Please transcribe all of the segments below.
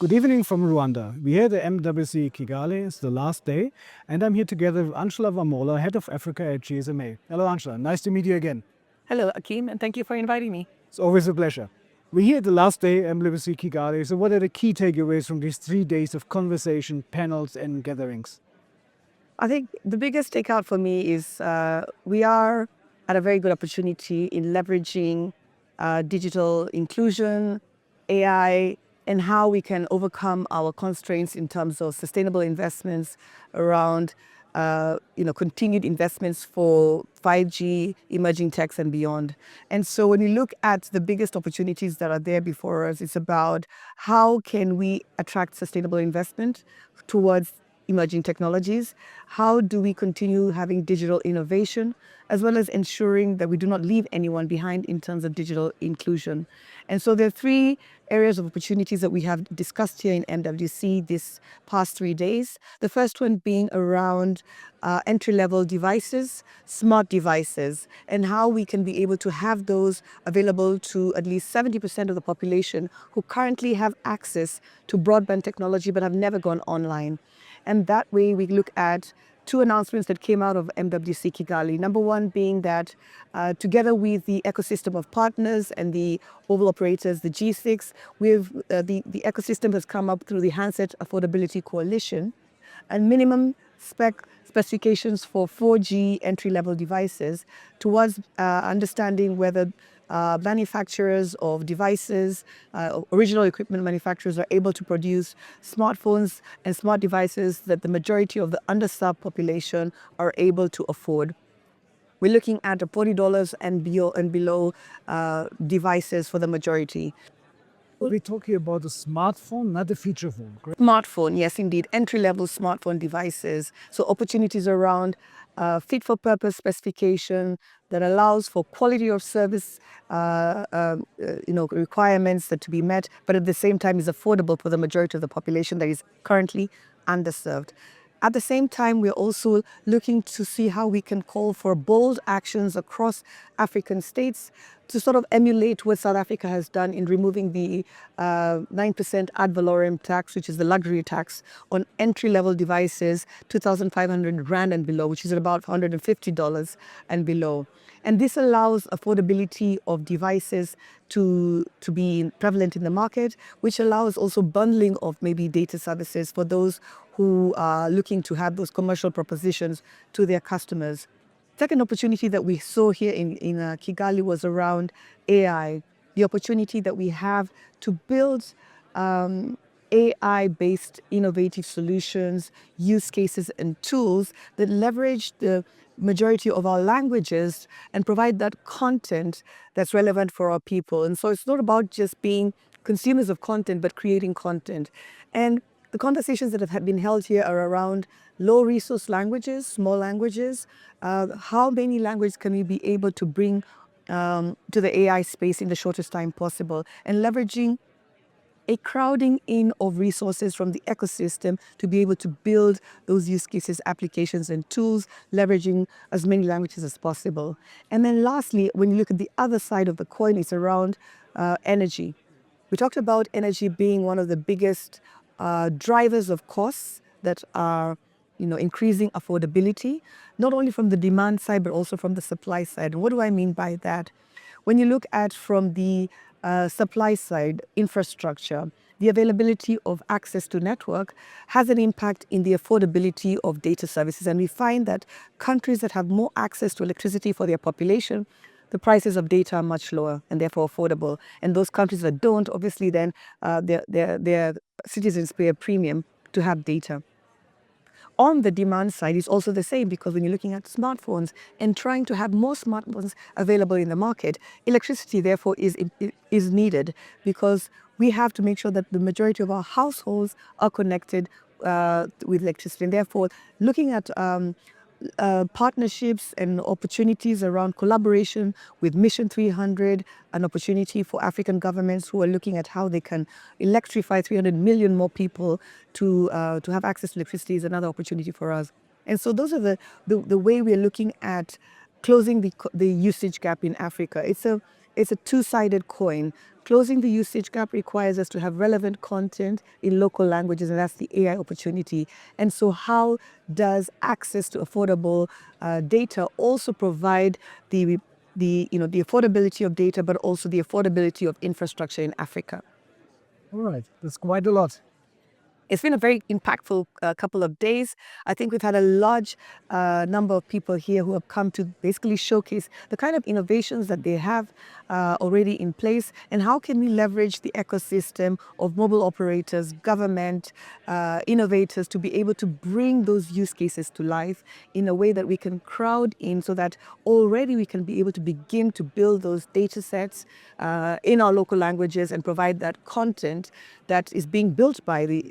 Good evening from Rwanda. We're here at the MWC Kigali. It's the last day, and I'm here together with Angela Wamola, Head of Africa at GSMA. Hello, Angela. Nice to meet you again. Hello, Akim, and thank you for inviting me. It's always a pleasure. We're here at the last day at MWC Kigali. So, what are the key takeaways from these 3 days of conversation, panels, and gatherings? I think the biggest takeout for me is we are at a very good opportunity in leveraging digital inclusion, AI, and how we can overcome our constraints in terms of sustainable investments around continued investments for 5G, emerging techs and beyond. And so when you look at the biggest opportunities that are there before us, it's about how can we attract sustainable investment towards emerging technologies? How do we continue having digital innovation, as well as ensuring that we do not leave anyone behind in terms of digital inclusion? And so there are 3 areas of opportunities that we have discussed here in MWC this past 3 days. The first one being around entry-level devices, smart devices, and how we can be able to have those available to at least 70% of the population who currently have access to broadband technology but have never gone online. And that way we look at 2 announcements that came out of MWC Kigali. Number one being that together with the ecosystem of partners and the oval operators, the G6, the ecosystem has come up through the Handset Affordability Coalition, and minimum specifications for 4G entry-level devices towards understanding whether manufacturers of devices, original equipment manufacturers are able to produce smartphones and smart devices that the majority of the underserved population are able to afford. We're looking at $40 and below devices for the majority. We're talking about a smartphone, not a feature phone, correct? Smartphone, yes, indeed, entry-level smartphone devices. So opportunities around fit-for-purpose specification that allows for quality of service, requirements that to be met, but at the same time is affordable for the majority of the population that is currently underserved. At the same time, we're also looking to see how we can call for bold actions across African states to sort of emulate what South Africa has done in removing the 9% ad valorem tax, which is the luxury tax on entry-level devices, 2,500 Rand and below, which is about $150 and below. And this allows affordability of devices to be prevalent in the market, which allows also bundling of maybe data services for those who are looking to have those commercial propositions to their customers. Second opportunity that we saw here in Kigali was around AI, the opportunity that we have to build AI-based innovative solutions, use cases and tools that leverage the majority of our languages and provide that content that's relevant for our people. And so it's not about just being consumers of content, but creating content. And the conversations that have been held here are around low resource languages, small languages. How many languages can we be able to bring to the AI space in the shortest time possible, and leveraging a crowding in of resources from the ecosystem to be able to build those use cases, applications, and tools, leveraging as many languages as possible. And then lastly, when you look at the other side of the coin, it's around energy. We talked about energy being one of the biggest drivers of costs that are increasing affordability, not only from the demand side, but also from the supply side. And what do I mean by that? When you look at from the supply side, infrastructure, the availability of access to network has an impact in the affordability of data services. And we find that countries that have more access to electricity for their population, the prices of data are much lower and therefore affordable. And those countries that don't, obviously then their citizens pay a premium to have data. On the demand side is also the same, because when you're looking at smartphones and trying to have more smartphones available in the market, electricity therefore is needed, because we have to make sure that the majority of our households are connected with electricity. And therefore, looking at partnerships and opportunities around collaboration with Mission 300, an opportunity for African governments who are looking at how they can electrify 300 million more people to have access to electricity is another opportunity for us. And so those are the way we're looking at closing the usage gap in Africa. it's a two-sided coin. Closing the usage gap requires us to have relevant content in local languages, and that's the AI opportunity. And so how does access to affordable data also provide the affordability of data, but also the affordability of infrastructure in Africa? All right, that's quite a lot. It's been a very impactful couple of days. I think we've had a large number of people here who have come to basically showcase the kind of innovations that they have already in place, and how can we leverage the ecosystem of mobile operators, government, innovators to be able to bring those use cases to life in a way that we can crowd in, so that already we can be able to begin to build those data sets in our local languages and provide that content that is being built by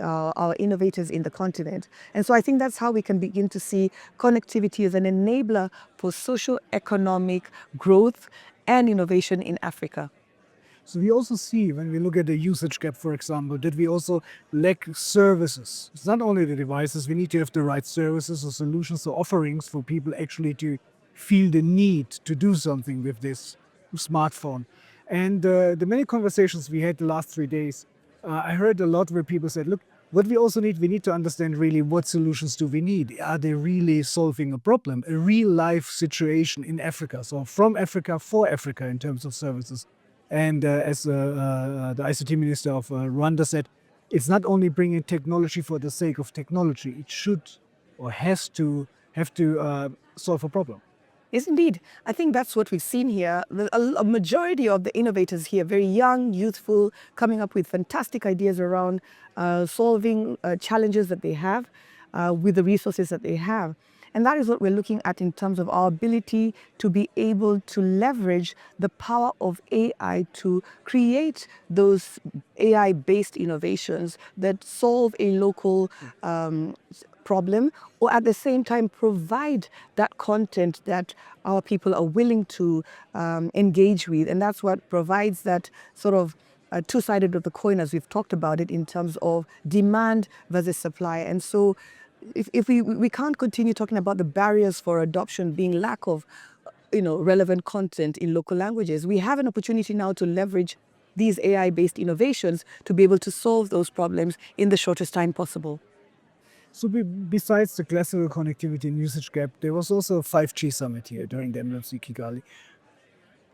our innovators in the continent. And so I think that's how we can begin to see connectivity as an enabler for socio-economic growth and innovation in Africa. So we also see, when we look at the usage gap, for example, that we also lack services. It's not only the devices, we need to have the right services or solutions or offerings for people actually to feel the need to do something with this smartphone. And the many conversations we had the last 3 days, I heard a lot where people said, look, what we also need, we need to understand really what solutions do we need. Are they really solving a problem, a real life situation in Africa? So from Africa for Africa in terms of services. And as the ICT minister of Rwanda said, it's not only bringing technology for the sake of technology, it should or has to have to solve a problem. Yes, indeed. I think that's what we've seen here. A majority of the innovators here, very young, youthful, coming up with fantastic ideas around solving challenges that they have with the resources that they have. And that is what we're looking at in terms of our ability to be able to leverage the power of AI to create those AI-based innovations that solve a local problem, or at the same time provide that content that our people are willing to engage with. And that's what provides that sort of two-sided of the coin, as we've talked about it, in terms of demand versus supply. And so if we can't continue talking about the barriers for adoption being lack of relevant content in local languages. We have an opportunity now to leverage these AI-based innovations to be able to solve those problems in the shortest time possible. So besides the classical connectivity and usage gap, there was also a 5G summit here during the MWC Kigali.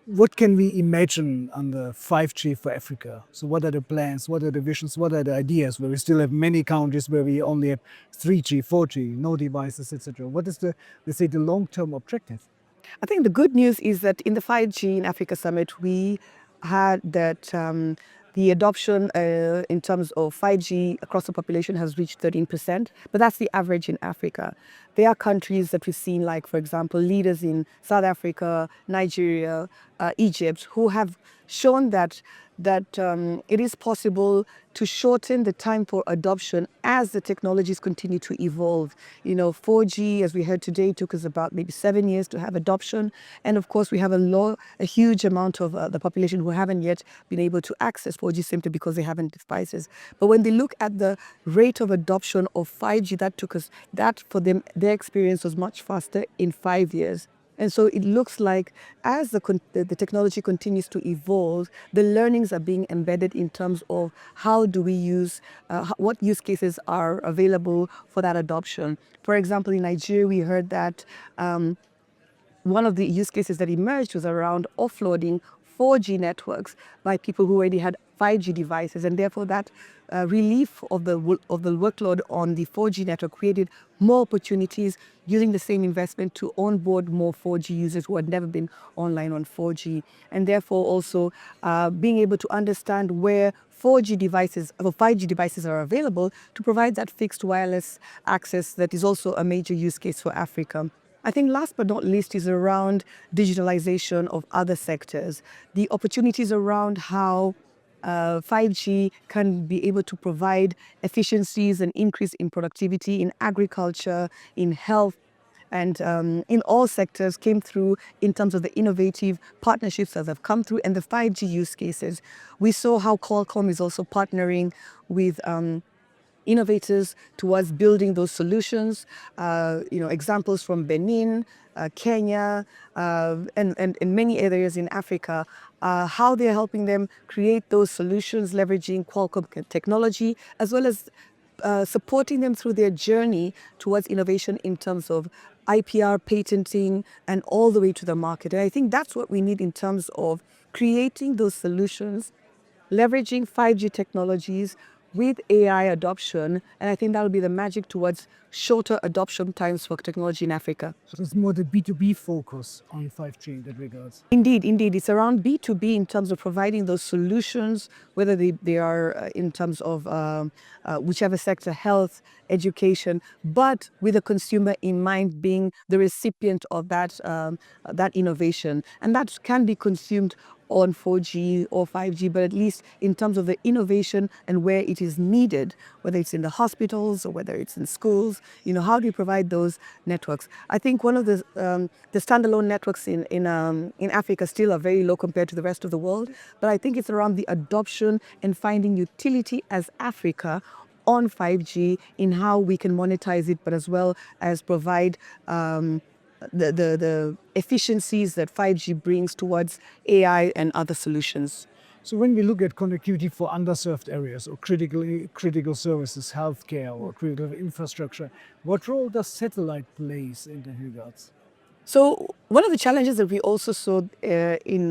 What can we imagine under 5G for Africa? So what are the plans, what are the visions, what are the ideas, where we still have many countries where we only have 3G, 4G, no devices, etc. What is the, let's say, the long-term objective? I think the good news is that in the 5G in Africa Summit, we had that the adoption in terms of 5G across the population has reached 13%, but that's the average in Africa. There are countries that we've seen, like, for example, leaders in South Africa, Nigeria, Egypt, who have shown that it is possible to shorten the time for adoption as the technologies continue to evolve. 4G, as we heard today, took us about maybe 7 years to have adoption. And of course, we have a huge amount of the population who haven't yet been able to access 4G simply because they haven't devices. But when they look at the rate of adoption of 5G, that for them, their experience was much faster in 5 years. And so it looks like as the technology continues to evolve, the learnings are being embedded in terms of how do we use, what use cases are available for that adoption. For example, in Nigeria, we heard that one of the use cases that emerged was around offloading 4G networks by people who already had 5G devices, and therefore that relief of the workload on the 4G network created more opportunities using the same investment to onboard more 4G users who had never been online on 4G, and therefore also being able to understand where 4G devices or 5G devices are available to provide that fixed wireless access that is also a major use case for Africa. I think last but not least is around digitalization of other sectors, the opportunities around how 5G can be able to provide efficiencies and increase in productivity in agriculture, in health, and in all sectors came through in terms of the innovative partnerships that have come through and the 5G use cases. We saw how Qualcomm is also partnering with innovators towards building those solutions. Examples from Benin, Kenya, and in many areas in Africa, how they're helping them create those solutions leveraging Qualcomm technology, as well as supporting them through their journey towards innovation in terms of IPR, patenting, and all the way to the market. And I think that's what we need in terms of creating those solutions, leveraging 5G technologies with AI adoption. And I think that will be the magic towards shorter adoption times for technology in Africa. So it's more the B2B focus on 5G in that regards. Indeed, indeed. It's around B2B in terms of providing those solutions, whether they are in terms of whichever sector, health, education, but with the consumer in mind being the recipient of that innovation. And that can be consumed on 4G or 5G, but at least in terms of the innovation and where it is needed, whether it's in the hospitals or whether it's in schools, how do you provide those networks? I think one of the standalone networks in Africa still are very low compared to the rest of the world, but I think it's around the adoption and finding utility as Africa on 5G in how we can monetize it, but as well as provide the efficiencies that 5G brings towards AI and other solutions. So when we look at connectivity for underserved areas or critical services, healthcare or critical infrastructure, what role does satellite plays in that regards? So one of the challenges that we also saw in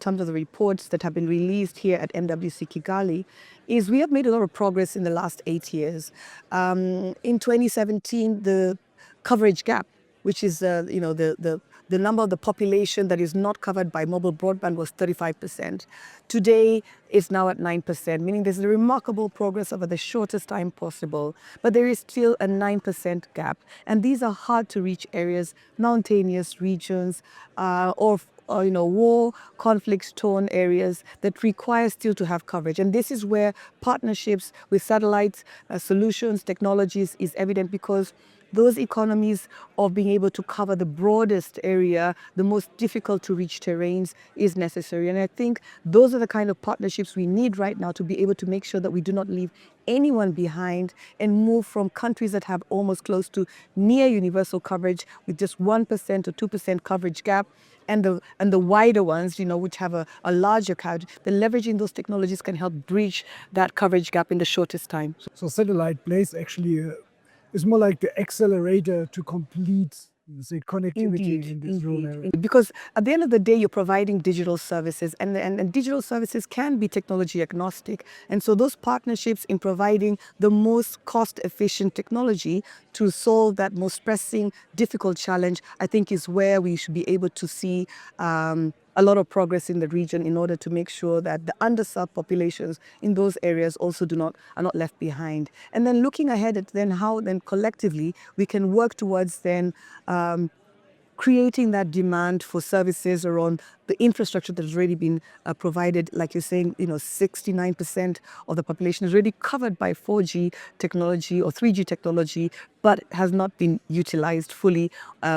terms of the reports that have been released here at MWC Kigali is we have made a lot of progress in the last 8 years. In 2017, the coverage gap, which is the number of the population that is not covered by mobile broadband, was 35%. Today, it's now at 9%, meaning there's a remarkable progress over the shortest time possible. But there is still a 9% gap. And these are hard to reach areas, mountainous regions, or war, conflict-torn areas that require still to have coverage. And this is where partnerships with satellites, solutions, technologies is evident, because those economies of being able to cover the broadest area, the most difficult to reach terrains, is necessary. And I think those are the kind of partnerships we need right now to be able to make sure that we do not leave anyone behind and move from countries that have almost close to near universal coverage with just 1% or 2% coverage gap, and the wider ones, which have a larger coverage. Then leveraging those technologies can help bridge that coverage gap in the shortest time. So satellite plays actually is more like the accelerator to complete, say, connectivity in this rural area. Because at the end of the day, you're providing digital services, and digital services can be technology agnostic. And so those partnerships in providing the most cost-efficient technology to solve that most pressing, difficult challenge, I think is where we should be able to see a lot of progress in the region in order to make sure that the underserved populations in those areas also are not left behind. And then looking ahead at then how then collectively we can work towards then creating that demand for services around the infrastructure that has already been provided. Like you're saying, 69% of the population is already covered by 4G technology or 3G technology, but has not been utilized fully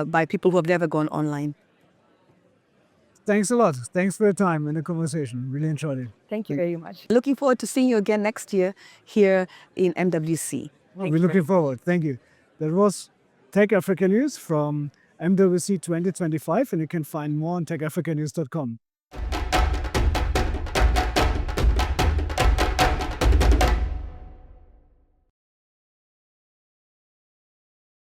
by people who have never gone online. Thanks a lot. Thanks for your time and the conversation. Really enjoyed it. Thank you very much. Looking forward to seeing you again next year here in MWC. We're looking forward. Thank you. That was TechAfrica News from MWC 2025, and you can find more on techafricanews.com.